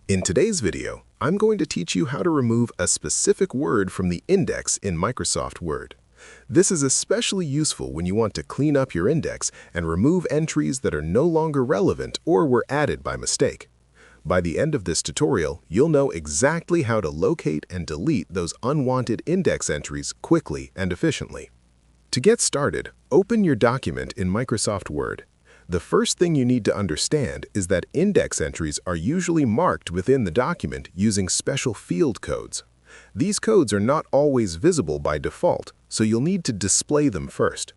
In today's video, I'm going to teach you how to remove a specific word from the index in Microsoft Word. This is especially useful when you want to clean up your index and remove entries that are no longer relevant or were added by mistake. By the end of this tutorial, you'll know exactly how to locate and delete those unwanted index entries quickly and efficiently. To get started, open your document in Microsoft Word. The first thing you need to understand is that index entries are usually marked within the document using special field codes. These codes are not always visible by default, so you'll need to display them first.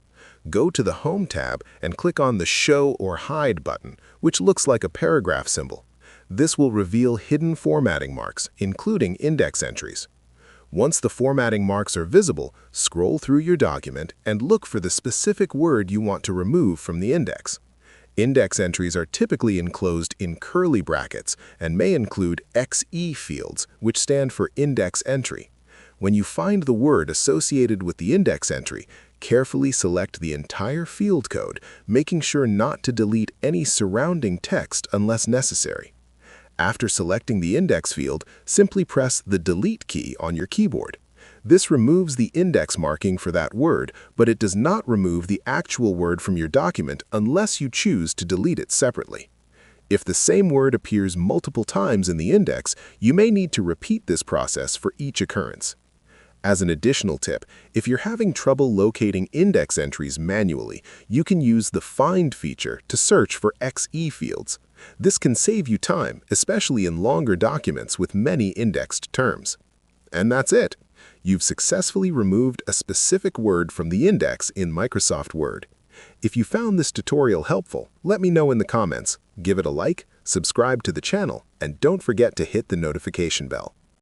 Go to the Home tab and click on the Show or Hide button, which looks like a paragraph symbol. This will reveal hidden formatting marks, including index entries. Once the formatting marks are visible, scroll through your document and look for the specific word you want to remove from the index. Index entries are typically enclosed in curly brackets and may include XE fields, which stand for index entry. When you find the word associated with the index entry, carefully select the entire field code, making sure not to delete any surrounding text unless necessary. After selecting the index field, simply press the Delete key on your keyboard. This removes the index marking for that word, but it does not remove the actual word from your document unless you choose to delete it separately. If the same word appears multiple times in the index, you may need to repeat this process for each occurrence. As an additional tip, if you're having trouble locating index entries manually, you can use the Find feature to search for XE fields. This can save you time, especially in longer documents with many indexed terms. And that's it. You've successfully removed a specific word from the index in Microsoft Word. If you found this tutorial helpful, let me know in the comments. Give it a like, subscribe to the channel, and don't forget to hit the notification bell.